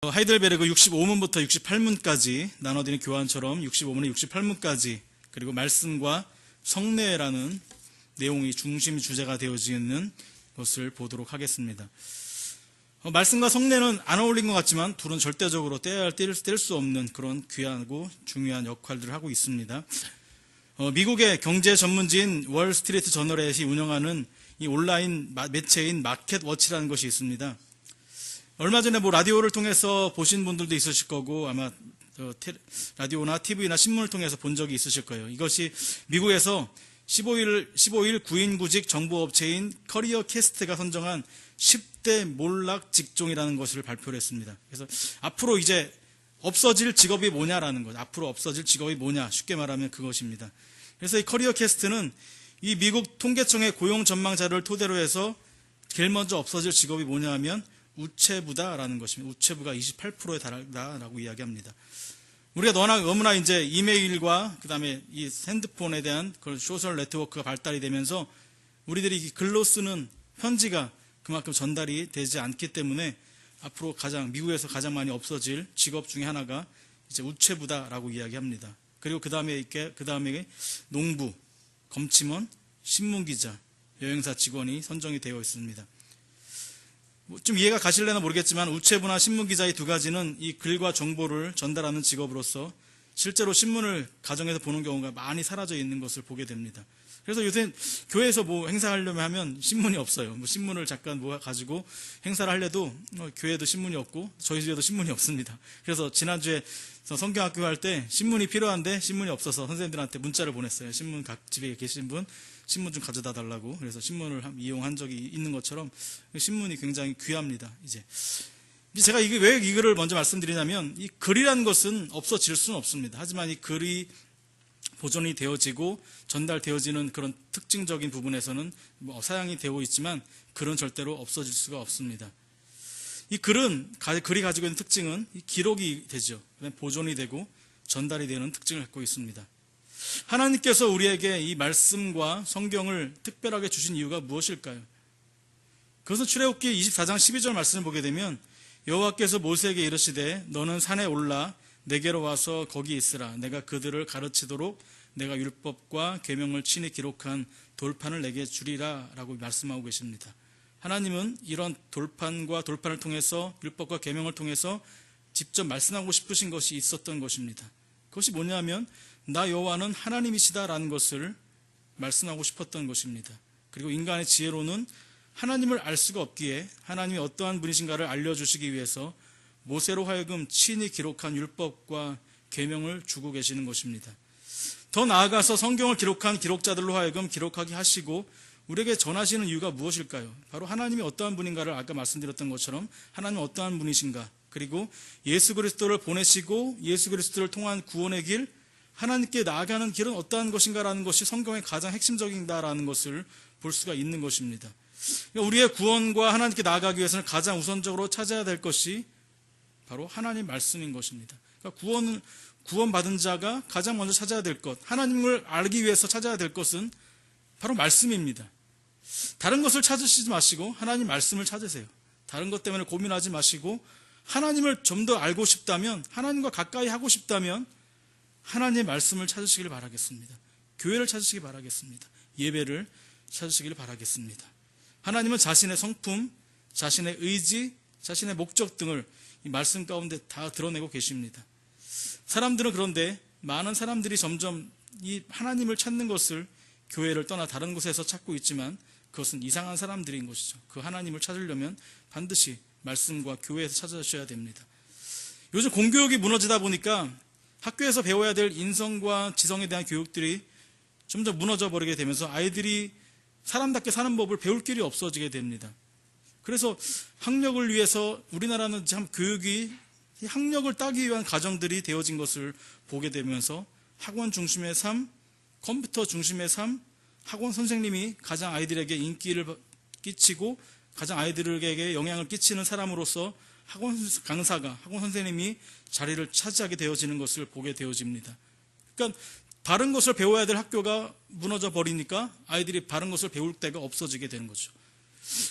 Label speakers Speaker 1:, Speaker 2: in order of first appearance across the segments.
Speaker 1: 하이델베르그 65문부터 68문까지 나눠드린 교환처럼 65문에 68문까지 그리고 말씀과 성례라는 내용이 중심 주제가 되어지는 것을 보도록 하겠습니다. 말씀과 성례는 안 어울린 것 같지만 둘은 절대적으로 뗄 수 없는 그런 귀하고 중요한 역할들을 하고 있습니다. 미국의 경제 전문지인 월스트리트 저널에서 운영하는 이 온라인 매체인 마켓워치라는 것이 있습니다. 얼마 전에 라디오를 통해서 보신 분들도 있으실 거고 아마 라디오나 TV나 신문을 통해서 본 적이 있으실 거예요. 이것이 미국에서 15일 9인 구직 정보업체인 커리어 캐스트가 선정한 10대 몰락 직종이라는 것을 발표를 했습니다. 그래서 앞으로 이제 없어질 직업이 뭐냐라는 것, 앞으로 없어질 직업이 뭐냐, 쉽게 말하면 그것입니다. 그래서 이 커리어 캐스트는 이 미국 통계청의 고용 전망 자료를 토대로 해서 제일 먼저 없어질 직업이 뭐냐 하면 우체부다라는 것입니다. 우체부가 28%에 달한다라고 이야기합니다. 우리가 너무나 이제 이메일과 그다음에 이 핸드폰에 대한 그런 소셜 네트워크가 발달이 되면서 우리들이 글로 쓰는 편지가 그만큼 전달이 되지 않기 때문에 앞으로 미국에서 가장 많이 없어질 직업 중에 하나가 이제 우체부다라고 이야기합니다. 그리고 그 다음에 농부, 검침원, 신문기자, 여행사 직원이 선정이 되어 있습니다. 좀 이해가 가실려나 모르겠지만 우체부나 신문기자 이 두 가지는 이 글과 정보를 전달하는 직업으로서 실제로 신문을 가정에서 보는 경우가 많이 사라져 있는 것을 보게 됩니다. 그래서 요새 교회에서 행사하려면 하면 신문이 없어요. 신문을 잠깐 가지고 행사를 하려도 교회에도 신문이 없고 저희 집에도 신문이 없습니다. 그래서 지난주에 성경학교 할 때 신문이 필요한데 신문이 없어서 선생님들한테 문자를 보냈어요. 신문 각 집에 계신 분 신문 좀 가져다 달라고. 그래서 신문을 이용한 적이 있는 것처럼 신문이 굉장히 귀합니다. 이제 제가 왜 이거를 먼저 말씀드리냐면 이 글이라는 것은 없어질 수는 없습니다. 하지만 이 글이 보존이 되어지고 전달되어지는 그런 특징적인 부분에서는 사양이 되고 있지만 글은 절대로 없어질 수가 없습니다. 이 글이 가지고 있는 특징은 기록이 되죠. 보존이 되고 전달이 되는 특징을 갖고 있습니다. 하나님께서 우리에게 이 말씀과 성경을 특별하게 주신 이유가 무엇일까요? 그것은 출애굽기 24장 12절 말씀을 보게 되면 여호와께서 모세에게 이르시되 너는 산에 올라 내게로 와서 거기 있으라. 내가 그들을 가르치도록 내가 율법과 계명을 친히 기록한 돌판을 내게 주리라 라고 말씀하고 계십니다. 하나님은 이런 돌판과 돌판을 통해서 율법과 계명을 통해서 직접 말씀하고 싶으신 것이 있었던 것입니다. 그것이 뭐냐면 나 여호와는 하나님이시다라는 것을 말씀하고 싶었던 것입니다. 그리고 인간의 지혜로는 하나님을 알 수가 없기에 하나님이 어떠한 분이신가를 알려주시기 위해서 모세로 하여금 친히 기록한 율법과 계명을 주고 계시는 것입니다. 더 나아가서 성경을 기록한 기록자들로 하여금 기록하게 하시고 우리에게 전하시는 이유가 무엇일까요? 바로 하나님이 어떠한 분인가를 아까 말씀드렸던 것처럼 하나님은 어떠한 분이신가, 그리고 예수 그리스도를 보내시고 예수 그리스도를 통한 구원의 길, 하나님께 나아가는 길은 어떠한 것인가라는 것이 성경의 가장 핵심적이다라는 것을 볼 수가 있는 것입니다. 우리의 구원과 하나님께 나아가기 위해서는 가장 우선적으로 찾아야 될 것이 바로 하나님 말씀인 것입니다. 그러니까 구원받은 자가 가장 먼저 찾아야 될 것, 하나님을 알기 위해서 찾아야 될 것은 바로 말씀입니다. 다른 것을 찾으시지 마시고 하나님 말씀을 찾으세요. 다른 것 때문에 고민하지 마시고 하나님을 좀 더 알고 싶다면, 하나님과 가까이 하고 싶다면 하나님의 말씀을 찾으시길 바라겠습니다. 교회를 찾으시길 바라겠습니다. 예배를 찾으시길 바라겠습니다. 하나님은 자신의 성품, 자신의 의지, 자신의 목적 등을 이 말씀 가운데 다 드러내고 계십니다. 사람들은 그런데 많은 사람들이 점점 이 하나님을 찾는 것을 교회를 떠나 다른 곳에서 찾고 있지만 그것은 이상한 사람들인 것이죠. 그 하나님을 찾으려면 반드시 말씀과 교회에서 찾아주셔야 됩니다. 요즘 공교육이 무너지다 보니까 학교에서 배워야 될 인성과 지성에 대한 교육들이 점점 무너져 버리게 되면서 아이들이 사람답게 사는 법을 배울 길이 없어지게 됩니다. 그래서 학력을 위해서 우리나라는 참 교육이 학력을 따기 위한 가정들이 되어진 것을 보게 되면서 학원 중심의 삶, 컴퓨터 중심의 삶, 학원 선생님이 가장 아이들에게 인기를 끼치고 가장 아이들에게 영향을 끼치는 사람으로서 학원 강사가, 학원 선생님이 자리를 차지하게 되어지는 것을 보게 되어집니다. 그러니까 바른 것을 배워야 될 학교가 무너져 버리니까 아이들이 바른 것을 배울 때가 없어지게 되는 거죠.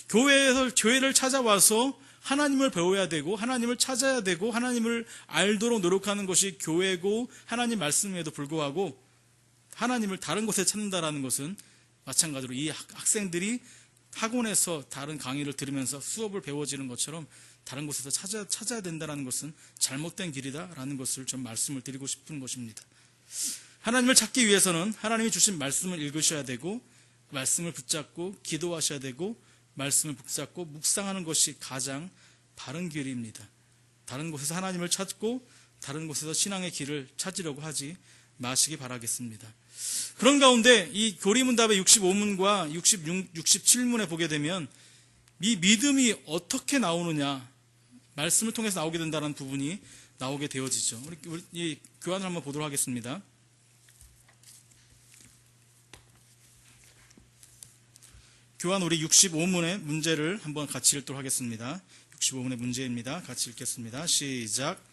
Speaker 1: 교회를 찾아와서 하나님을 배워야 되고 하나님을 찾아야 되고 하나님을 알도록 노력하는 것이 교회고 하나님 말씀에도 불구하고 하나님을 다른 곳에 찾는다라는 것은 마찬가지로 이 학생들이 학원에서 다른 강의를 들으면서 수업을 배워지는 것처럼 다른 곳에서 찾아야 된다는 것은 잘못된 길이다라는 것을 좀 말씀을 드리고 싶은 것입니다. 하나님을 찾기 위해서는 하나님이 주신 말씀을 읽으셔야 되고 말씀을 붙잡고 기도하셔야 되고 말씀을 붙잡고 묵상하는 것이 가장 바른 길입니다. 다른 곳에서 하나님을 찾고 다른 곳에서 신앙의 길을 찾으려고 하지 마시기 바라겠습니다. 그런 가운데 이 교리문답의 65문과 67문에 보게 되면 이 믿음이 어떻게 나오느냐, 말씀을 통해서 나오게 된다는 부분이 나오게 되어지죠. 우리 이 교환을 한번 보도록 하겠습니다. 교환 우리 65문의 문제를 한번 같이 읽도록 하겠습니다. 65문의 문제입니다. 같이 읽겠습니다. 시작.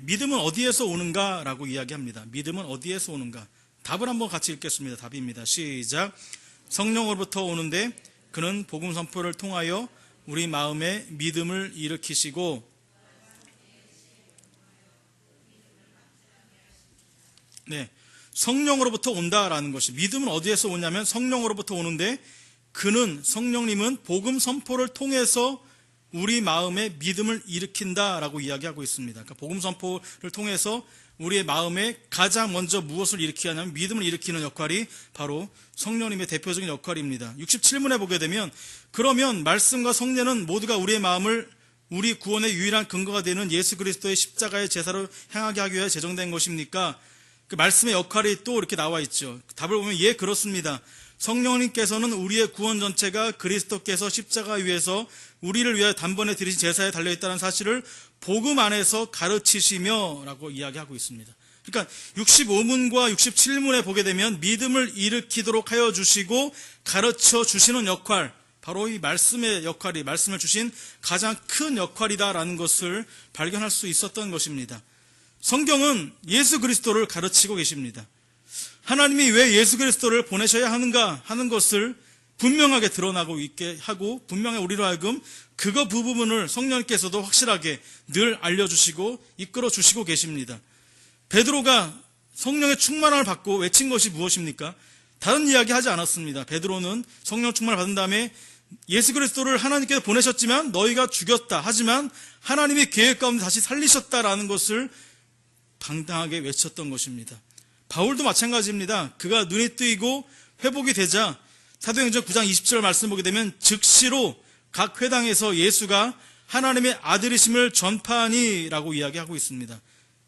Speaker 1: 믿음은 어디에서 오는가? 라고 이야기합니다. 믿음은 어디에서 오는가? 답을 한번 같이 읽겠습니다. 답입니다. 시작. 성령으로부터 오는데 그는 복음 선포를 통하여 우리 마음에 믿음을 일으키시고 성령으로부터 온다라는 것이, 믿음은 어디에서 오냐면 성령으로부터 오는데 그는, 성령님은 복음 선포를 통해서 우리 마음에 믿음을 일으킨다라고 이야기하고 있습니다. 그러니까 복음 선포를 통해서 우리의 마음에 가장 먼저 무엇을 일으키게 하냐면 믿음을 일으키는 역할이 바로 성령님의 대표적인 역할입니다. 67문에 보게 되면 그러면 말씀과 성례는 모두가 우리의 마음을 우리 구원의 유일한 근거가 되는 예수 그리스도의 십자가의 제사로 향하게 하기 위해 제정된 것입니까? 그 말씀의 역할이 또 이렇게 나와 있죠. 답을 보면 그렇습니다. 성령님께서는 우리의 구원 전체가 그리스도께서 십자가 위에서 우리를 위하여 단번에 드리신 제사에 달려있다는 사실을 복음 안에서 가르치시며 라고 이야기하고 있습니다. 그러니까 65문과 67문에 보게 되면 믿음을 일으키도록 하여 주시고 가르쳐 주시는 역할, 바로 이 말씀의 역할이, 말씀을 주신 가장 큰 역할이다라는 것을 발견할 수 있었던 것입니다. 성경은 예수 그리스도를 가르치고 계십니다. 하나님이 왜 예수 그리스도를 보내셔야 하는가 하는 것을 분명하게 드러나고 있게 하고, 분명히 우리로 하여금 그 부분을 성령님께서도 확실하게 늘 알려주시고 이끌어 주시고 계십니다. 베드로가 성령의 충만함을 받고 외친 것이 무엇입니까? 다른 이야기 하지 않았습니다. 베드로는 성령 충만을 받은 다음에 예수 그리스도를 하나님께서 보내셨지만 너희가 죽였다. 하지만 하나님의 계획 가운데 다시 살리셨다라는 것을 당당하게 외쳤던 것입니다. 바울도 마찬가지입니다. 그가 눈이 뜨이고 회복이 되자 사도행전 9장 20절 말씀 보게 되면 즉시로 각 회당에서 예수가 하나님의 아들이심을 전파하니라고 이야기하고 있습니다.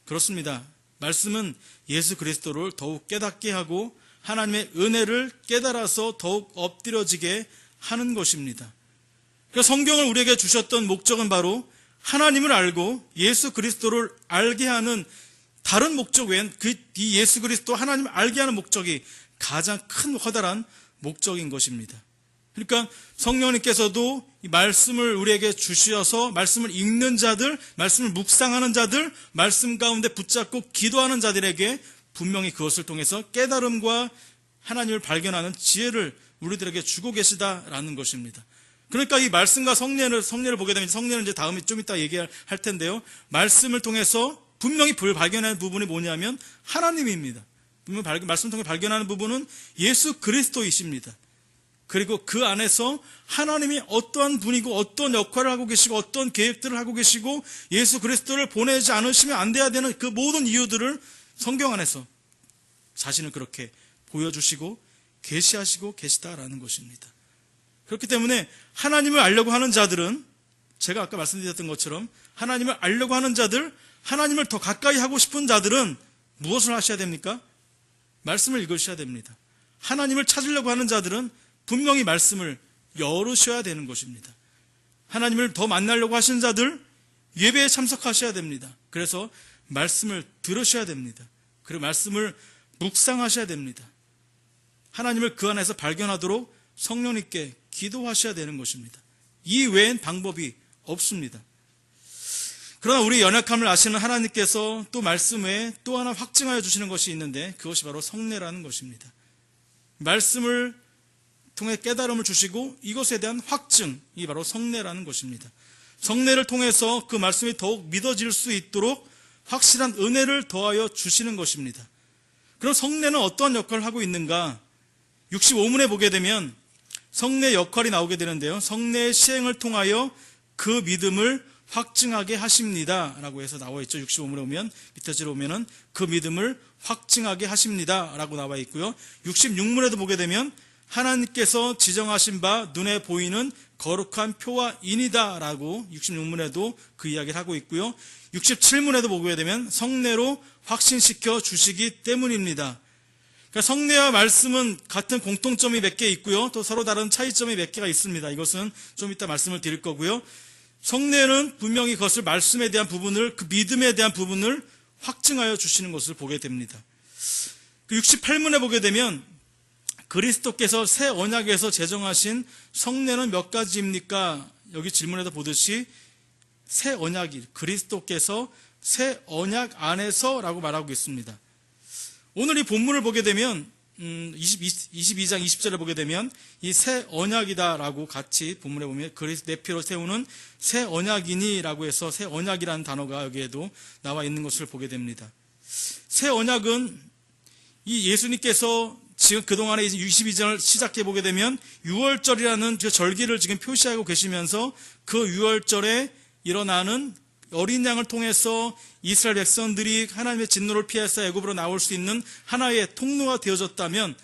Speaker 1: 그렇습니다. 말씀은 예수 그리스도를 더욱 깨닫게 하고 하나님의 은혜를 깨달아서 더욱 엎드려지게 하는 것입니다. 그러니까 성경을 우리에게 주셨던 목적은 바로 하나님을 알고 예수 그리스도를 알게 하는, 다른 목적 외엔 이 예수 그리스도 하나님을 알게 하는 목적이 가장 큰 커다란 목적인 것입니다. 그러니까 성령님께서도 이 말씀을 우리에게 주셔서 말씀을 읽는 자들, 말씀을 묵상하는 자들, 말씀 가운데 붙잡고 기도하는 자들에게 분명히 그것을 통해서 깨달음과 하나님을 발견하는 지혜를 우리들에게 주고 계시다라는 것입니다. 그러니까 이 말씀과 성례를 보게 되면, 성례는 이제 다음에 좀 이따 얘기할 텐데요. 말씀을 통해서 분명히 발견하는 부분이 뭐냐면 하나님입니다. 분명히 말씀 통해 발견하는 부분은 예수 그리스도이십니다. 그리고 그 안에서 하나님이 어떠한 분이고 어떤 역할을 하고 계시고 어떤 계획들을 하고 계시고 예수 그리스도를 보내지 않으시면 안 돼야 되는 그 모든 이유들을 성경 안에서 자신을 그렇게 보여주시고 계시하시고 계시다라는 것입니다. 그렇기 때문에 하나님을 알려고 하는 자들은, 제가 아까 말씀드렸던 것처럼 하나님을 알려고 하는 자들, 하나님을 더 가까이 하고 싶은 자들은 무엇을 하셔야 됩니까? 말씀을 읽으셔야 됩니다. 하나님을 찾으려고 하는 자들은 분명히 말씀을 열으셔야 되는 것입니다. 하나님을 더 만나려고 하시는 자들, 예배에 참석하셔야 됩니다. 그래서 말씀을 들으셔야 됩니다. 그리고 말씀을 묵상하셔야 됩니다. 하나님을 그 안에서 발견하도록 성령님께 기도하셔야 되는 것입니다. 이 외엔 방법이 없습니다. 그러나 우리 연약함을 아시는 하나님께서 또 말씀 외에 또 하나 확증하여 주시는 것이 있는데 그것이 바로 성례라는 것입니다. 말씀을 통해 깨달음을 주시고 이것에 대한 확증이 바로 성례라는 것입니다. 성례를 통해서 그 말씀이 더욱 믿어질 수 있도록 확실한 은혜를 더하여 주시는 것입니다. 그럼 성례는 어떠한 역할을 하고 있는가? 65문에 보게 되면 성례 역할이 나오게 되는데요. 성례의 시행을 통하여 그 믿음을 확증하게 하십니다 라고 해서 나와 있죠. 65문에 오면 밑에 줄 오면은 그 믿음을 확증하게 하십니다 라고 나와 있고요. 66문에도 보게 되면 하나님께서 지정하신 바 눈에 보이는 거룩한 표와 인이다 라고 66문에도 그 이야기를 하고 있고요. 67문에도 보게 되면 성례로 확신시켜 주시기 때문입니다. 그러니까 성례와 말씀은 같은 공통점이 몇 개 있고요. 또 서로 다른 차이점이 몇 개가 있습니다. 이것은 좀 이따 말씀을 드릴 거고요. 성례는 분명히 그것을 말씀에 대한 부분을, 그 믿음에 대한 부분을 확증하여 주시는 것을 보게 됩니다. 68문에 보게 되면 그리스도께서 새 언약에서 제정하신 성례는 몇 가지입니까? 여기 질문에도 보듯이 새 언약이 그리스도께서 새 언약 안에서라고 말하고 있습니다. 오늘 이 본문을 보게 되면 22장 20절에 보게 되면 이 새 언약이다라고 같이 본문에 보면 그리스도 내 피로 세우는 새 언약이니라고 해서 새 언약이라는 단어가 여기에도 나와 있는 것을 보게 됩니다. 새 언약은 이 예수님께서 지금 그동안에 22장을 시작해 보게 되면 6월절이라는 그 절기를 지금 표시하고 계시면서 그 6월절에 일어나는 어린 양을 통해서 이스라엘 백성들이 하나님의 진노를 피해서 애굽으로 나올 수 있는 하나의 통로가 되어졌다면,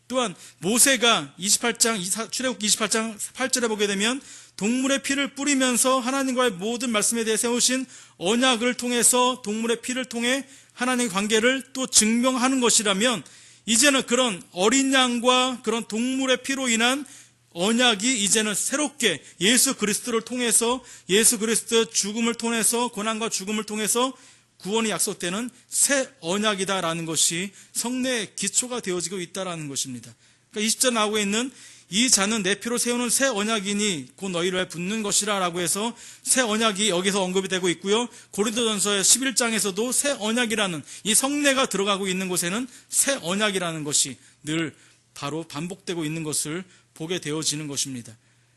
Speaker 1: 또한 모세가 출애굽기 28장 8절에 보게 되면 동물의 피를 뿌리면서 하나님과의 모든 말씀에 대해 세우신 언약을 통해서 동물의 피를 통해 하나님의 관계를 또 증명하는 것이라면, 이제는 그런 어린 양과 그런 동물의 피로 인한 언약이 이제는 새롭게 예수 그리스도를 통해서, 예수 그리스도의 죽음을 통해서, 고난과 죽음을 통해서 구원이 약속되는 새 언약이다라는 것이 성례의 기초가 되어지고 있다라는 것입니다. 그러니까 20절 나오고 있는 이 자는 내 피로 세우는 새 언약이니 곧 너희를 붙는 것이라 라고 해서 새 언약이 여기서 언급이 되고 있고요. 고린도전서의 11장에서도 새 언약이라는 이 성례가 들어가고 있는 곳에는 새 언약이라는 것이 늘 바로 반복되고 있는 것을 보게 되어지는 것입니다.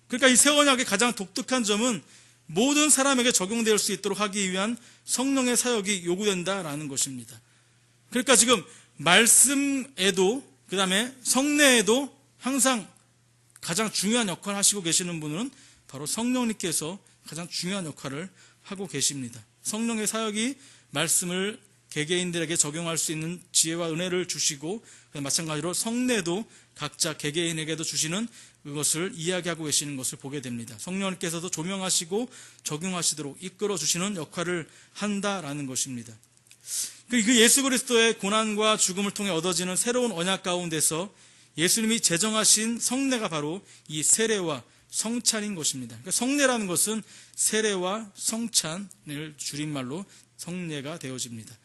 Speaker 1: 그러니까 이 새 언약의 가장 독특한 점은 모든 사람에게 적용될 수 있도록 하기 위한 성령의 사역이 요구된다라는 것입니다. 그러니까 지금 말씀에도 그 다음에 성례에도 항상 가장 중요한 역할을 하시고 계시는 분은 바로 성령님께서 가장 중요한 역할을 하고 계십니다. 성령의 사역이 말씀을 개개인들에게 적용할 수 있는 지혜와 은혜를 주시고, 마찬가지로 성례도 각자 개개인에게도 주시는 그것을 이야기하고 계시는 것을 보게 됩니다. 성령님께서도 조명하시고 적용하시도록 이끌어 주시는 역할을 한다라는 것입니다. 그 예수 그리스도의 고난과 죽음을 통해 얻어지는 새로운 언약 가운데서 예수님이 제정하신 성례가 바로 이 세례와 성찬인 것입니다. 그러니까 성례라는 것은 세례와 성찬을 줄임말로 성례가 되어집니다.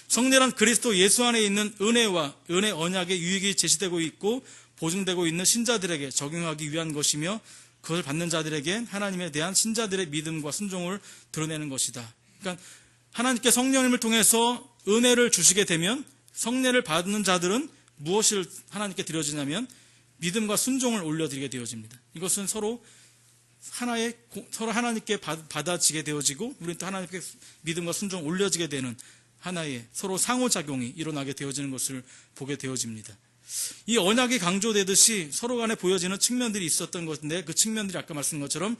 Speaker 1: 성례란 그리스도 예수 안에 있는 은혜와 은혜 언약의 유익이 제시되고 있고 보증되고 있는 신자들에게 적용하기 위한 것이며, 그것을 받는 자들에게 하나님에 대한 신자들의 믿음과 순종을 드러내는 것이다. 그러니까 하나님께 성령님을 통해서 은혜를 주시게 되면 성례를 받는 자들은 무엇을 하나님께 드려지냐면 믿음과 순종을 올려드리게 되어집니다. 이것은 서로 하나님께 받아지게 되어지고, 우리는 또 하나님께 믿음과 순종을 올려지게 되는 하나의 서로 상호작용이 일어나게 되어지는 것을 보게 되어집니다. 이 언약이 강조되듯이 서로 간에 보여지는 측면들이 있었던 것인데, 그 측면들이 아까 말씀드린 것처럼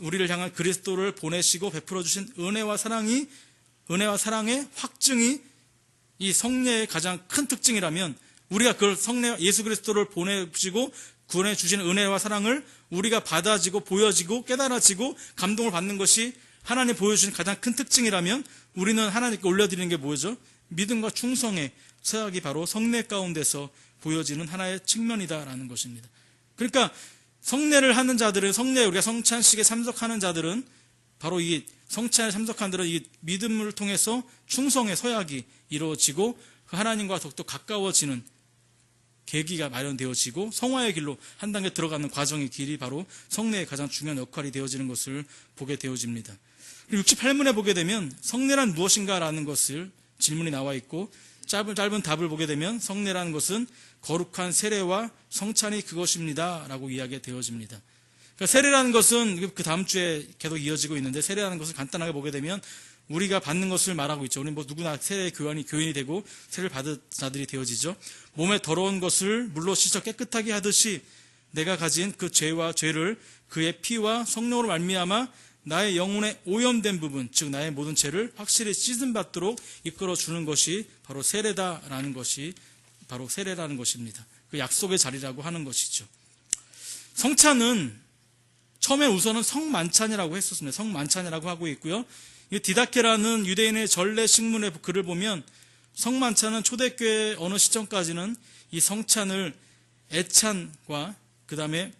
Speaker 1: 우리를 향한 그리스도를 보내시고 베풀어 주신 은혜와 사랑의 확증이 이 성례의 가장 큰 특징이라면, 우리가 그 예수 그리스도를 보내주시고 구원해 주신 은혜와 사랑을 우리가 받아지고 보여지고 깨달아지고 감동을 받는 것이 하나님 보여주신 가장 큰 특징이라면, 우리는 하나님께 올려드리는 게 뭐죠? 믿음과 충성의 사역이 바로 성례 가운데서 보여지는 하나의 측면이다라는 것입니다. 그러니까 성례를 하는 자들은, 우리가 성찬식에 참석하는 자들은 바로 이 성찬에 참석한 자들은 이 믿음을 통해서 충성의 서약이 이루어지고 그 하나님과 더욱더 가까워지는 계기가 마련되어지고 성화의 길로 한 단계 들어가는 과정의 길이 바로 성례의 가장 중요한 역할이 되어지는 것을 보게 되어집니다. 그리고 68문에 보게 되면 성례란 무엇인가라는 것을 질문이 나와 있고, 짧은 답을 보게 되면 성례라는 것은 거룩한 세례와 성찬이 그것입니다 라고 이야기가 되어집니다. 그러니까 세례라는 것은 그 다음 주에 계속 이어지고 있는데, 세례라는 것을 간단하게 보게 되면 우리가 받는 것을 말하고 있죠. 우리 누구나 세례 교인이 되고 세례를 받은 자들이 되어지죠. 몸에 더러운 것을 물로 씻어 깨끗하게 하듯이 내가 가진 그 죄와 죄를 그의 피와 성령으로 말미암아 나의 영혼에 오염된 부분, 즉 나의 모든 죄를 확실히 씻음 받도록 이끌어 주는 것이 바로 세례다라는 것이 바로 세례라는 것입니다. 그 약속의 자리라고 하는 것이죠. 성찬은 처음에 우선은 성만찬이라고 했었습니다. 성만찬이라고 하고 있고요. 이 디다케라는 유대인의 전례 식문의 글을 보면 성만찬은 초대교회 어느 시점까지는 이 성찬을 애찬과 그 다음에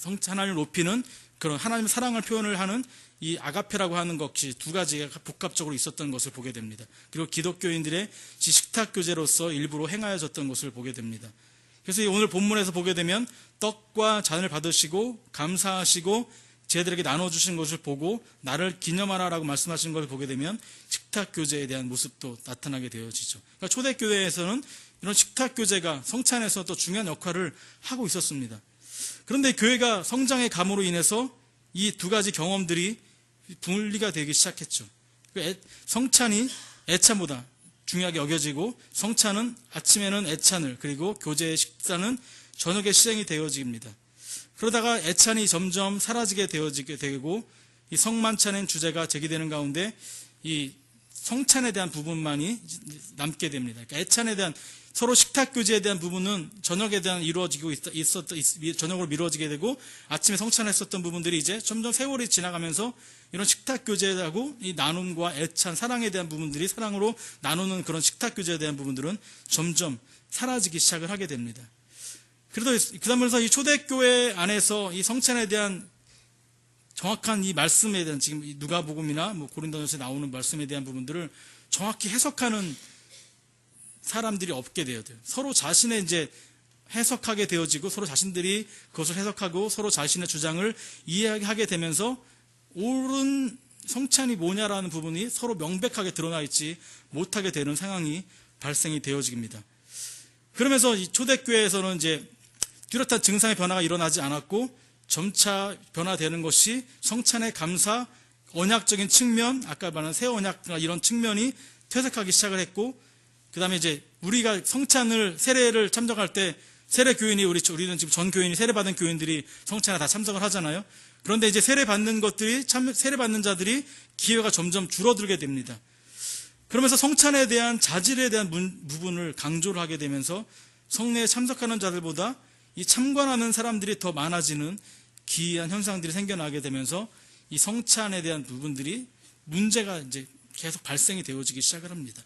Speaker 1: 하나님을 높이는 그런 하나님의 사랑을 표현을 하는 이 아가페라고 하는 것이 두 가지가 복합적으로 있었던 것을 보게 됩니다. 그리고 기독교인들의 식탁교제로서 일부러 행하여졌던 것을 보게 됩니다. 그래서 오늘 본문에서 보게 되면 떡과 잔을 받으시고 감사하시고 제들에게 나눠주신 것을 보고 나를 기념하라라고 말씀하신 것을 보게 되면 식탁교제에 대한 모습도 나타나게 되어지죠. 그러니까 초대교회에서는 이런 식탁교제가 성찬에서 또 중요한 역할을 하고 있었습니다. 그런데 교회가 성장의 감으로 인해서 이 두 가지 경험들이 분리가 되기 시작했죠. 성찬이 애찬보다 중요하게 여겨지고, 성찬은 아침에는 애찬을, 그리고 교제의 식사는 저녁에 시행이 되어집니다. 그러다가 애찬이 점점 사라지게 되어지게 되고, 이 성만찬의 주제가 제기되는 가운데 이 성찬에 대한 부분만이 남게 됩니다. 그러니까 애찬에 대한 서로 식탁교제에 대한 부분은 저녁에 대한 저녁으로 미루어지게 되고, 아침에 성찬했었던 부분들이 이제 점점 세월이 지나가면서 이런 식탁교제하고 이 나눔과 애찬, 사랑에 대한 부분들이, 사랑으로 나누는 그런 식탁교제에 대한 부분들은 점점 사라지기 시작을 하게 됩니다. 그러면서 이 초대교회 안에서 이 성찬에 대한 정확한 이 말씀에 대한, 지금 누가복음이나 고린도전서에 나오는 말씀에 대한 부분들을 정확히 해석하는 사람들이 없게 되어요. 서로 자신의 이제 해석하게 되어지고, 서로 자신들이 그것을 해석하고 서로 자신의 주장을 이해하게 되면서 옳은 성찬이 뭐냐라는 부분이 서로 명백하게 드러나 있지 못하게 되는 상황이 발생이 되어집니다. 그러면서 이 초대교회에서는 이제 뚜렷한 증상의 변화가 일어나지 않았고, 점차 변화되는 것이 성찬의 감사, 언약적인 측면, 아까 말한 새 언약과 이런 측면이 퇴색하기 시작을 했고, 그 다음에 이제 우리가 성찬을, 세례를 참석할 때 세례 교인이, 우리는 지금 전 교인이, 세례받은 교인들이 성찬에 다 참석을 하잖아요. 그런데 이제 세례받는 세례받는 자들이 기회가 점점 줄어들게 됩니다. 그러면서 성찬에 대한 자질에 대한 부분을 강조를 하게 되면서 성례에 참석하는 자들보다 이 참관하는 사람들이 더 많아지는 기이한 현상들이 생겨나게 되면서 이 성찬에 대한 부분들이 문제가 이제 계속 발생이 되어지기 시작을 합니다.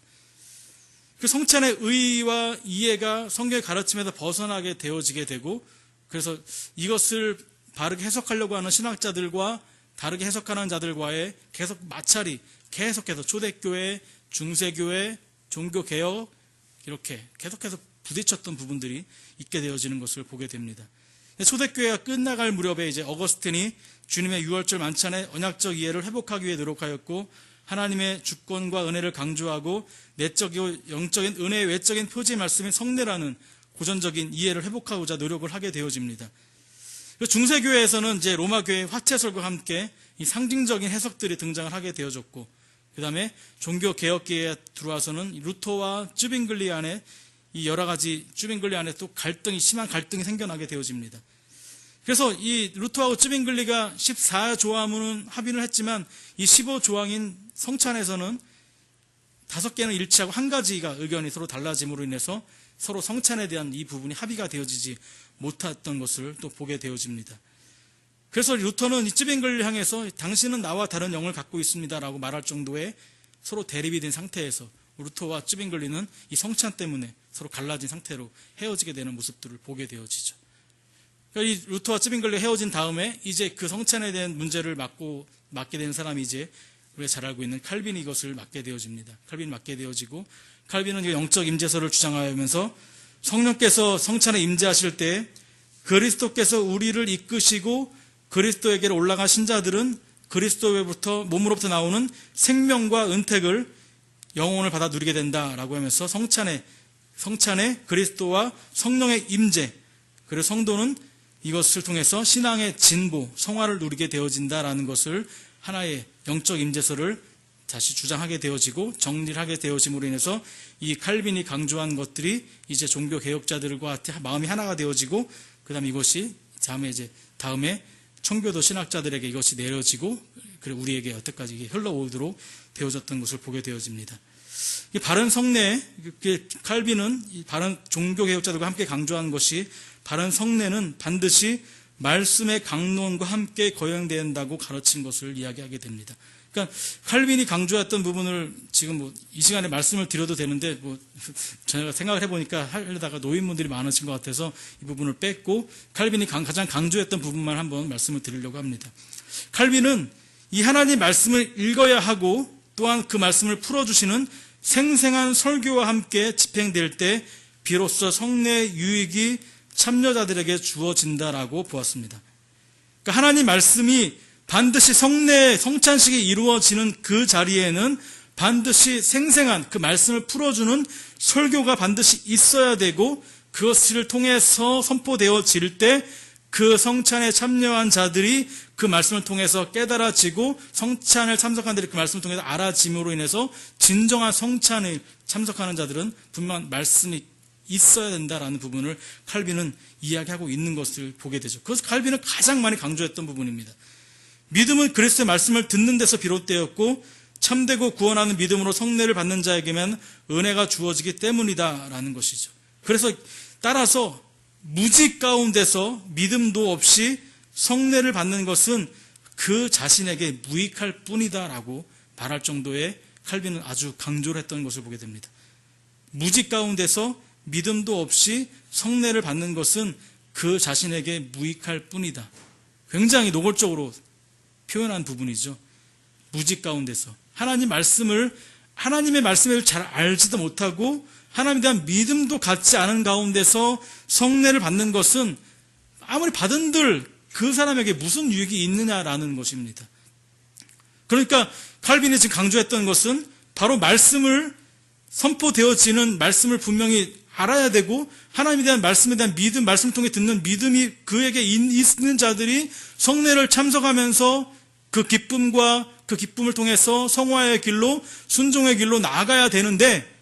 Speaker 1: 그 성찬의 의의와 이해가 성경의 가르침에서 벗어나게 되어지게 되고, 그래서 이것을 바르게 해석하려고 하는 신학자들과 다르게 해석하는 자들과의 계속 마찰이 계속해서 초대교회, 중세교회, 종교개혁 이렇게 계속해서 부딪혔던 부분들이 있게 되어지는 것을 보게 됩니다. 초대교회가 끝나갈 무렵에 이제 어거스틴이 주님의 유월절 만찬의 언약적 이해를 회복하기 위해 노력하였고, 하나님의 주권과 은혜를 강조하고 내적이고 영적인 은혜의 외적인 표지의 말씀인 성례라는 고전적인 이해를 회복하고자 노력을 하게 되어집니다. 중세교회에서는 이제 로마교회의 화채설과 함께 이 상징적인 해석들이 등장을 하게 되어졌고, 그 다음에 종교개혁기에 들어와서는 루터와 쯔빙글리 안에 이 여러 가지 쯔빙글리 안에 또 심한 갈등이 생겨나게 되어집니다. 그래서 이 루터하고 쯔빙글리가 14조항은 합의를 했지만 이 15조항인 성찬에서는 5개는 일치하고 한 가지가 의견이 서로 달라짐으로 인해서 서로 성찬에 대한 이 부분이 합의가 되어지지 못했던 것을 또 보게 되어집니다. 그래서 루터는 이 쯔빙글리를 향해서 당신은 나와 다른 영을 갖고 있습니다라고 말할 정도의 서로 대립이 된 상태에서 루터와 쯔빙글리는 이 성찬 때문에 서로 갈라진 상태로 헤어지게 되는 모습들을 보게 되어지죠. 이 루터와 쯔빙글리 헤어진 다음에 이제 그 성찬에 대한 문제를 맡게 되는 사람이 이제 우리가 잘 알고 있는 칼빈이 이것을 맡게 되어집니다. 칼빈이 맡게 되어지고, 칼빈은 영적 임재설을 주장하면서 성령께서 성찬에 임재하실 때 그리스도께서 우리를 이끄시고 그리스도에게로 올라간 신자들은 그리스도로부터 몸으로부터 나오는 생명과 은택을 영혼을 받아 누리게 된다라고 하면서 성찬에 그리스도와 성령의 임재, 그리고 성도는 이것을 통해서 신앙의 진보, 성화를 누리게 되어진다라는 것을 하나의 영적 임재서를 다시 주장하게 되어지고 정리를 하게 되어짐으로 인해서 이 칼빈이 강조한 것들이 이제 종교 개혁자들과 마음이 하나가 되어지고, 그다음에 이것이 다음에 청교도 신학자들에게 이것이 내려지고, 그리고 우리에게 여태까지 이게 흘러오도록 되어졌던 것을 보게 되어집니다. 바른 성례, 칼빈은 바른 종교 개혁자들과 함께 강조한 것이, 바른 성례는 반드시 말씀의 강론과 함께 거행된다고 가르친 것을 이야기하게 됩니다. 그러니까 칼빈이 강조했던 부분을 지금 이 시간에 말씀을 드려도 되는데 제가 생각을 해보니까 하려다가 노인분들이 많으신 것 같아서 이 부분을 뺐고 칼빈이 가장 강조했던 부분만 한번 말씀을 드리려고 합니다. 칼빈은 이 하나님 말씀을 읽어야 하고 또한 그 말씀을 풀어주시는 생생한 설교와 함께 집행될 때 비로소 성례의 유익이 참여자들에게 주어진다라고 보았습니다. 그러니까 하나님 말씀이 반드시 성찬식이 이루어지는 그 자리에는 반드시 생생한 그 말씀을 풀어주는 설교가 반드시 있어야 되고, 그것을 통해서 선포되어질 때 그 성찬에 참여한 자들이 그 말씀을 통해서 깨달아지고, 성찬을 참석한 자들이 그 말씀을 통해서 알아짐으로 인해서 진정한 성찬에 참석하는 자들은 분명 말씀이 있어야 된다라는 부분을 칼빈은 이야기하고 있는 것을 보게 되죠. 그것을 칼빈은 가장 많이 강조했던 부분입니다. 믿음은 그리스도의 말씀을 듣는 데서 비롯되었고 참되고 구원하는 믿음으로 성례를 받는 자에게만 은혜가 주어지기 때문이다라는 것이죠. 그래서 따라서 무직 가운데서 믿음도 없이 성례를 받는 것은 그 자신에게 무익할 뿐이다라고 말할 정도의 칼빈은 아주 강조를 했던 것을 보게 됩니다. 무직 가운데서 믿음도 없이 성례를 받는 것은 그 자신에게 무익할 뿐이다. 굉장히 노골적으로 표현한 부분이죠. 무직 가운데서 하나님의 말씀을 잘 알지도 못하고 하나님에 대한 믿음도 갖지 않은 가운데서 성례를 받는 것은 아무리 받은들 그 사람에게 무슨 유익이 있느냐라는 것입니다. 그러니까 칼빈이 지금 강조했던 것은 바로 말씀을 선포되어지는 말씀을 분명히 알아야 되고, 하나님에 대한 말씀에 대한 믿음, 말씀을 통해 듣는 믿음이 그에게 있는 자들이 성례를 참석하면서 그 기쁨과 그 기쁨을 통해서 성화의 길로, 순종의 길로 나아가야 되는데,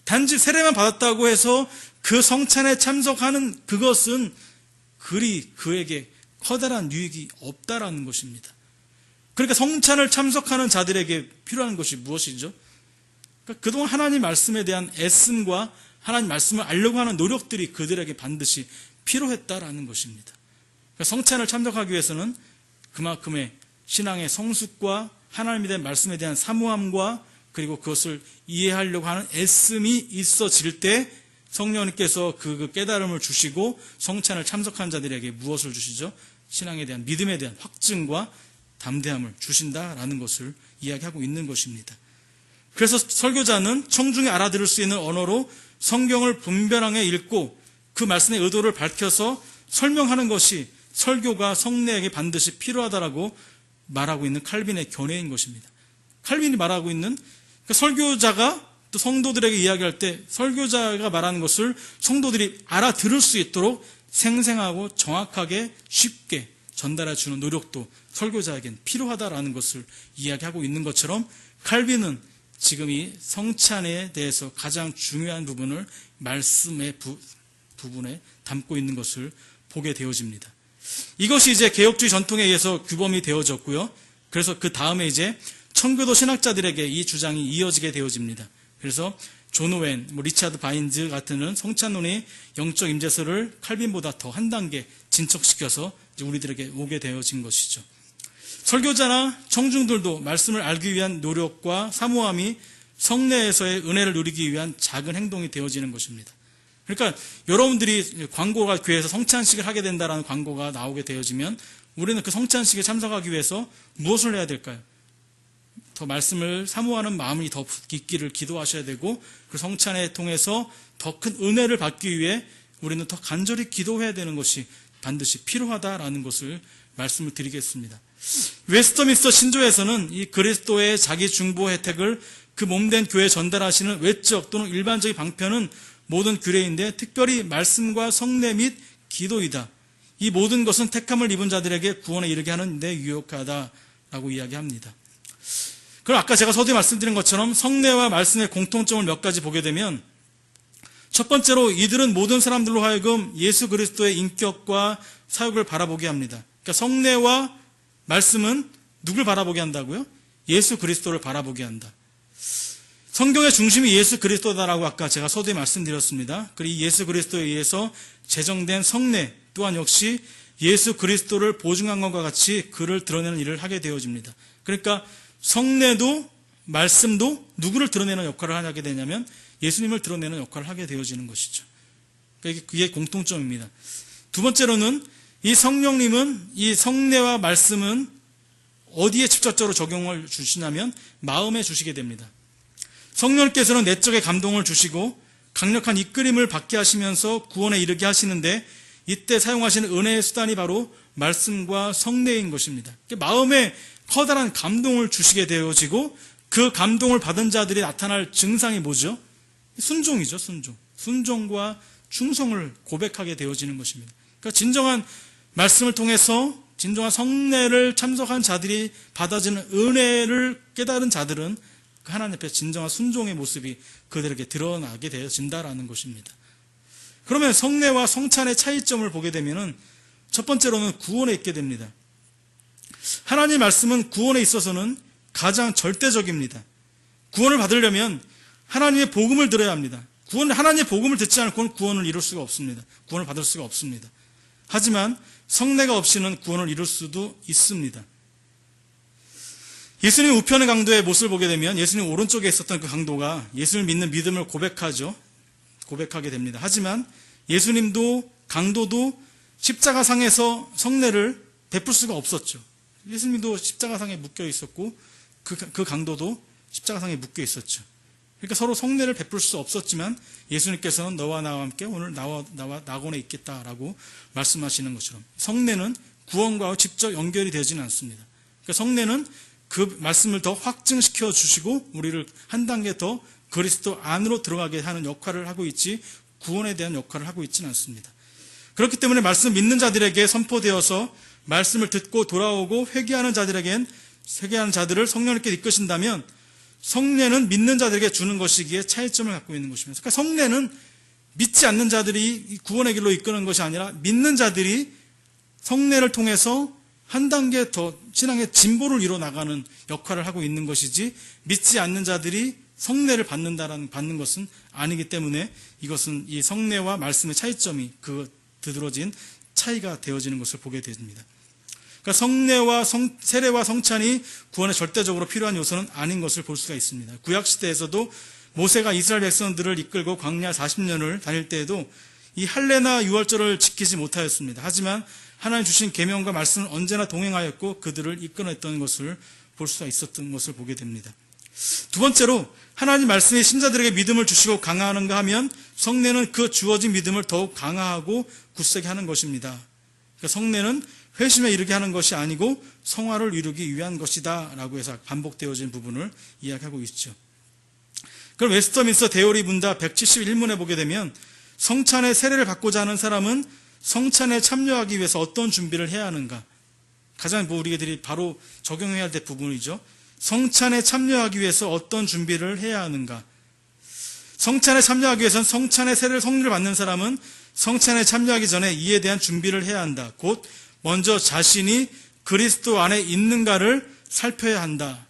Speaker 1: 단지 세례만 받았다고 해서 그 성찬에 참석하는 그것은 그리 그에게 커다란 유익이 없다라는 것입니다. 그러니까 성찬을 참석하는 자들에게 필요한 것이 무엇이죠? 그러니까 그동안 하나님 말씀에 대한 애씀과 하나님 말씀을 알려고 하는 노력들이 그들에게 반드시 필요했다라는 것입니다. 그러니까 성찬을 참석하기 위해서는 그만큼의 신앙의 성숙과 하나님에 대한 말씀에 대한 사모함과 그리고 그것을 이해하려고 하는 애씀이 있어질 때 성령님께서 그 깨달음을 주시고 성찬을 참석한 자들에게 무엇을 주시죠? 신앙에 대한 믿음에 대한 확증과 담대함을 주신다라는 것을 이야기하고 있는 것입니다. 그래서 설교자는 청중이 알아들을 수 있는 언어로 성경을 분별하게 읽고 그 말씀의 의도를 밝혀서 설명하는 것이 설교가 성례에게 반드시 필요하다라고 말하고 있는 칼빈의 견해인 것입니다. 칼빈이 말하고 있는 설교자가 또 성도들에게 이야기할 때 설교자가 말하는 것을 성도들이 알아들을 수 있도록 생생하고 정확하게 쉽게 전달해 주는 노력도 설교자에겐 필요하다라는 것을 이야기하고 있는 것처럼, 칼빈은 지금 이 성찬에 대해서 가장 중요한 부분을 말씀의 부분에 담고 있는 것을 보게 되어집니다. 이것이 이제 개혁주의 전통에 의해서 규범이 되어졌고요. 그래서 그 다음에 이제 청교도 신학자들에게 이 주장이 이어지게 되어집니다. 그래서 존 오웬, 리차드 바인즈 같은 성찬론의 영적 임재서를 칼빈보다 더 한 단계 진척시켜서 이제 우리들에게 오게 되어진 것이죠. 설교자나 청중들도 말씀을 알기 위한 노력과 사모함이 성례에서의 은혜를 누리기 위한 작은 행동이 되어지는 것입니다. 그러니까 여러분들이 광고가 교회에서 성찬식을 하게 된다라는 광고가 나오게 되어지면 우리는 그 성찬식에 참석하기 위해서 무엇을 해야 될까요? 더 말씀을 사모하는 마음이 더 있기를 기도하셔야 되고, 그 성찬에 통해서 더 큰 은혜를 받기 위해 우리는 더 간절히 기도해야 되는 것이 반드시 필요하다라는 것을 말씀을 드리겠습니다. 웨스터민스터 신조에서는 이 그리스도의 자기 중보 혜택을 그 몸된 교회에 전달하시는 외적 또는 일반적인 방편은 모든 규례인데 특별히 말씀과 성례 및 기도이다. 이 모든 것은 택함을 입은 자들에게 구원에 이르게 하는 데 유효하다라고 이야기합니다. 그럼 아까 제가 서두에 말씀드린 것처럼 성례와 말씀의 공통점을 몇 가지 보게 되면 첫 번째로 이들은 모든 사람들로 하여금 예수 그리스도의 인격과 사역을 바라보게 합니다. 그러니까 성례와 말씀은 누굴 바라보게 한다고요? 예수 그리스도를 바라보게 한다. 성경의 중심이 예수 그리스도다라고 아까 제가 서두에 말씀드렸습니다. 그리고 이 예수 그리스도에 의해서 제정된 성례 또한 역시 예수 그리스도를 보증한 것과 같이 그를 드러내는 일을 하게 되어집니다. 그러니까 성례도 말씀도 누구를 드러내는 역할을 하게 되냐면 예수님을 드러내는 역할을 하게 되어지는 것이죠. 그러니까 그게 공통점입니다. 두 번째로는 이 성령님은 이 성례와 말씀은 어디에 직접적으로 적용을 주시냐면 마음에 주시게 됩니다. 성령께서는 내적의 감동을 주시고 강력한 이끌림을 받게 하시면서 구원에 이르게 하시는데 이때 사용하시는 은혜의 수단이 바로 말씀과 성례인 것입니다. 마음에 커다란 감동을 주시게 되어지고 그 감동을 받은 자들이 나타날 증상이 뭐죠? 순종이죠, 순종. 순종과 충성을 고백하게 되어지는 것입니다. 그러니까 진정한 말씀을 통해서 진정한 성례를 참석한 자들이 받아지는 은혜를 깨달은 자들은 그 하나님 앞에 진정한 순종의 모습이 그들에게 드러나게 되어진다라는 것입니다. 그러면 성례와 성찬의 차이점을 보게 되면은 첫 번째로는 구원에 있게 됩니다. 하나님의 말씀은 구원에 있어서는 가장 절대적입니다. 구원을 받으려면 하나님의 복음을 들어야 합니다. 하나님의 복음을 듣지 않고는 구원을 이룰 수가 없습니다. 구원을 받을 수가 없습니다. 하지만 성례가 없이는 구원을 이룰 수도 있습니다. 예수님 우편의 강도의 모습을 보게 되면 예수님 오른쪽에 있었던 그 강도가 예수를 믿는 믿음을 고백하게 됩니다. 하지만 예수님도 강도도 십자가상에서 성례를 베풀 수가 없었죠. 예수님도 십자가상에 묶여 있었고 그 강도도 십자가상에 묶여 있었죠. 그러니까 서로 성례를 베풀 수 없었지만 예수님께서는 너와 나와 함께 오늘 나와 낙원에 있겠다라고 말씀하시는 것처럼 성례는 구원과 직접 연결이 되지는 않습니다. 그러니까 성례는 그 말씀을 더 확증시켜 주시고 우리를 한 단계 더 그리스도 안으로 들어가게 하는 역할을 하고 있지 구원에 대한 역할을 하고 있지는 않습니다. 그렇기 때문에 말씀 믿는 자들에게 선포되어서 말씀을 듣고 돌아오고 회개하는 자들을 성령님께 이끄신다면 성례는 믿는 자들에게 주는 것이기에 차이점을 갖고 있는 것입니다. 그러니까 성례는 믿지 않는 자들이 구원의 길로 이끄는 것이 아니라 믿는 자들이 성례를 통해서 한 단계 더 신앙의 진보를 이뤄 나가는 역할을 하고 있는 것이지 믿지 않는 자들이 성례를 받는 것은 아니기 때문에 이것은 이 성례와 말씀의 차이점이 그 두드러진 차이가 되어지는 것을 보게 됩니다. 그러니까 성례와 세례와 성찬이 구원에 절대적으로 필요한 요소는 아닌 것을 볼 수가 있습니다. 구약시대에서도 모세가 이스라엘 백성들을 이끌고 광야 40년을 다닐 때에도 이 할례나 유월절을 지키지 못하였습니다. 하지만 하나님 주신 계명과 말씀은 언제나 동행하였고 그들을 이끌어냈던 것을 볼 수가 있었던 것을 보게 됩니다. 두 번째로 하나님 말씀이 신자들에게 믿음을 주시고 강화하는가 하면 성례는 그 주어진 믿음을 더욱 강화하고 굳세게 하는 것입니다. 그러니까 성례는 회심에 이르게 하는 것이 아니고 성화를 이루기 위한 것이다 라고 해서 반복되어진 부분을 이야기하고 있죠. 그럼 웨스터민스터 대오리 문답 171문에 보게 되면 성찬의 세례를 받고자 하는 사람은 성찬에 참여하기 위해서 어떤 준비를 해야 하는가? 가장 우리들이 바로 적용해야 할 부분이죠. 성찬에 참여하기 위해서 어떤 준비를 해야 하는가? 성찬에 참여하기 위해서는 성찬의 성례를 받는 사람은 성찬에 참여하기 전에 이에 대한 준비를 해야 한다. 곧 먼저 자신이 그리스도 안에 있는가를 살펴야 한다.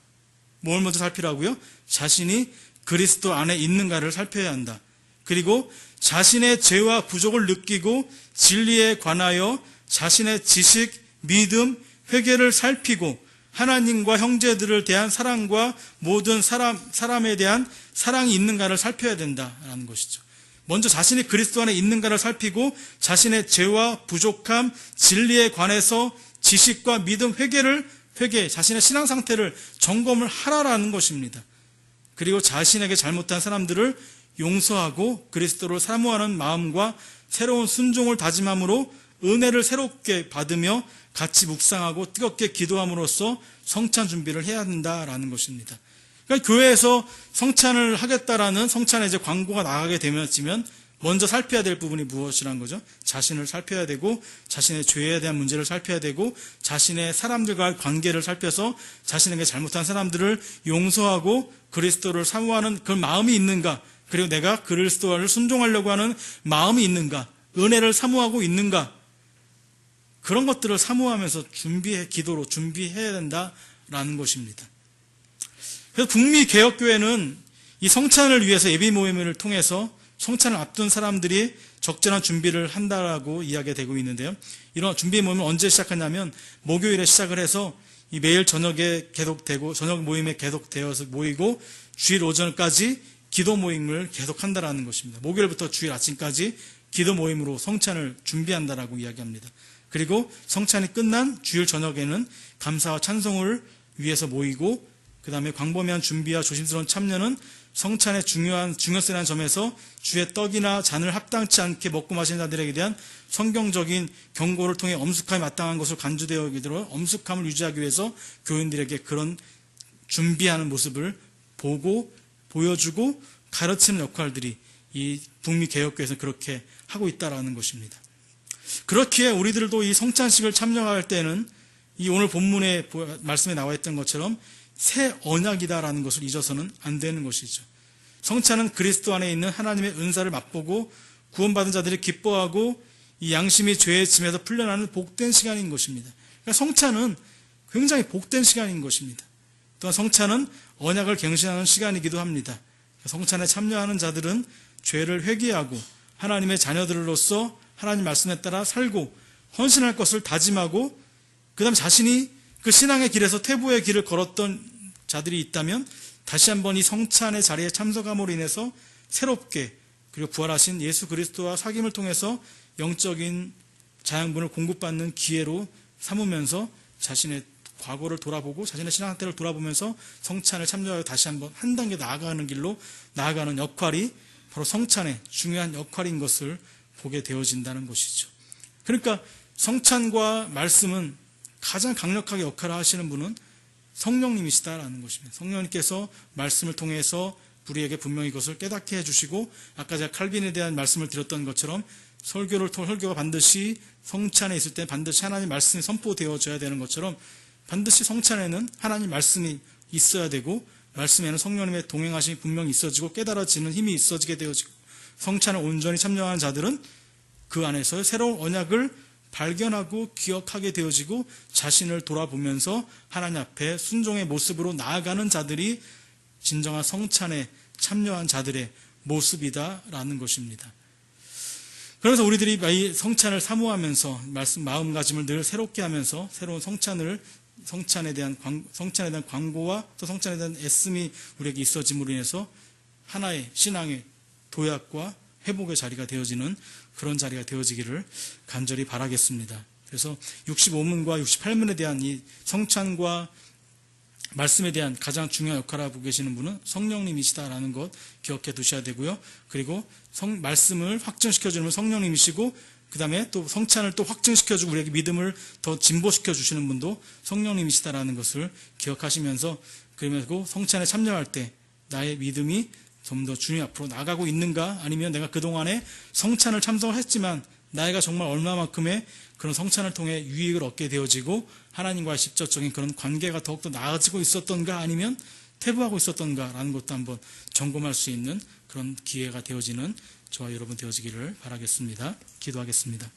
Speaker 1: 뭘 먼저 살피라고요? 자신이 그리스도 안에 있는가를 살펴야 한다. 그리고 자신의 죄와 부족을 느끼고 진리에 관하여 자신의 지식, 믿음, 회개를 살피고 하나님과 형제들을 대한 사랑과 모든 사람에 대한 사랑이 있는가를 살펴야 된다라는 것이죠. 먼저 자신이 그리스도 안에 있는가를 살피고 자신의 죄와 부족함, 진리에 관해서 지식과 믿음, 회개, 자신의 신앙 상태를 점검을 하라라는 것입니다. 그리고 자신에게 잘못한 사람들을 용서하고 그리스도를 사모하는 마음과 새로운 순종을 다짐함으로 은혜를 새롭게 받으며 같이 묵상하고 뜨겁게 기도함으로써 성찬 준비를 해야 한다라는 것입니다. 그러니까 교회에서 성찬을 하겠다라는 성찬의 이제 광고가 나가게 되면 먼저 살펴야 될 부분이 무엇이란 거죠? 자신을 살펴야 되고, 자신의 죄에 대한 문제를 살펴야 되고, 자신의 사람들과의 관계를 살펴서 자신에게 잘못한 사람들을 용서하고 그리스도를 사모하는 그런 마음이 있는가, 그리고 내가 그리스도를 순종하려고 하는 마음이 있는가, 은혜를 사모하고 있는가, 그런 것들을 사모하면서 기도로 준비해야 된다라는 것입니다. 그래서 북미 개혁교회는 이 성찬을 위해서 예비 모임을 통해서 성찬을 앞둔 사람들이 적절한 준비를 한다라고 이야기되고 있는데요. 이런 준비 모임을 언제 시작하냐면 목요일에 시작을 해서 이 매일 저녁에 계속되고 저녁 모임에 계속되어서 모이고 주일 오전까지 기도 모임을 계속한다라는 것입니다. 목요일부터 주일 아침까지 기도 모임으로 성찬을 준비한다라고 이야기합니다. 그리고 성찬이 끝난 주일 저녁에는 감사와 찬송을 위해서 모이고 그 다음에 광범위한 준비와 조심스러운 참여는 성찬의 중요성이라는 점에서 주의 떡이나 잔을 합당치 않게 먹고 마시는 자들에게 대한 성경적인 경고를 통해 엄숙함이 마땅한 것을 간주되어 있도록 엄숙함을 유지하기 위해서 교인들에게 그런 준비하는 모습을 보고 보여주고 가르치는 역할들이 이 북미 개혁교회에서 그렇게 하고 있다라는 것입니다. 그렇기에 우리들도 이 성찬식을 참여할 때는 이 오늘 본문의 말씀에 나와 있던 것처럼 새 언약이다라는 것을 잊어서는 안 되는 것이죠. 성찬은 그리스도 안에 있는 하나님의 은사를 맛보고 구원받은 자들이 기뻐하고 이 양심이 죄의 짐에서 풀려나는 복된 시간인 것입니다. 그러니까 성찬은 굉장히 복된 시간인 것입니다. 또한 성찬은 언약을 갱신하는 시간이기도 합니다. 성찬에 참여하는 자들은 죄를 회개하고 하나님의 자녀들로서 하나님 말씀에 따라 살고 헌신할 것을 다짐하고 그 다음 자신이 그 신앙의 길에서 퇴보의 길을 걸었던 자들이 있다면 다시 한번 이 성찬의 자리에 참석함으로 인해서 새롭게 그리고 부활하신 예수 그리스도와 사귐을 통해서 영적인 자양분을 공급받는 기회로 삼으면서 자신의 과거를 돌아보고 자신의 신앙 상태를 돌아보면서 성찬을 참여하여 다시 한번 한 단계 나아가는 길로 나아가는 역할이 바로 성찬의 중요한 역할인 것을 보게 되어진다는 것이죠. 그러니까 성찬과 말씀은 가장 강력하게 역할을 하시는 분은 성령님이시다라는 것입니다. 성령님께서 말씀을 통해서 우리에게 분명히 이것을 깨닫게 해주시고 아까 제가 칼빈에 대한 말씀을 드렸던 것처럼 설교가 반드시 성찬에 있을 때 반드시 하나님 말씀이 선포되어져야 되는 것처럼 반드시 성찬에는 하나님 말씀이 있어야 되고 말씀에는 성령님의 동행하심이 분명히 있어지고 깨달아지는 힘이 있어지게 되어지고 성찬을 온전히 참여하는 자들은 그 안에서 새로운 언약을 발견하고 기억하게 되어지고 자신을 돌아보면서 하나님 앞에 순종의 모습으로 나아가는 자들이 진정한 성찬에 참여한 자들의 모습이다라는 것입니다. 그래서 우리들이 이 성찬을 사모하면서 마음가짐을 늘 새롭게 하면서 새로운 성찬에 대한 광고와 또 성찬에 대한 애씀이 우리에게 있어짐으로 인해서 하나의 신앙의 도약과 회복의 자리가 되어지는 그런 자리가 되어지기를 간절히 바라겠습니다. 그래서 65문과 68문에 대한 이 성찬과 말씀에 대한 가장 중요한 역할을 하고 계시는 분은 성령님이시다라는 것 기억해 두셔야 되고요. 그리고 말씀을 확증시켜주는 성령님이시고 그 다음에 또 성찬을 또 확증시켜주고 우리에게 믿음을 더 진보시켜 주시는 분도 성령님이시다라는 것을 기억하시면서 그리고 성찬에 참여할 때 나의 믿음이 좀 더 주님 앞으로 나가고 있는가 아니면 내가 그동안에 성찬을 참석을 했지만 나이가 정말 얼마만큼의 그런 성찬을 통해 유익을 얻게 되어지고 하나님과의 직접적인 그런 관계가 더욱더 나아지고 있었던가 아니면 퇴보하고 있었던가라는 것도 한번 점검할 수 있는 그런 기회가 되어지는 저와 여러분 되어지기를 바라겠습니다. 기도하겠습니다.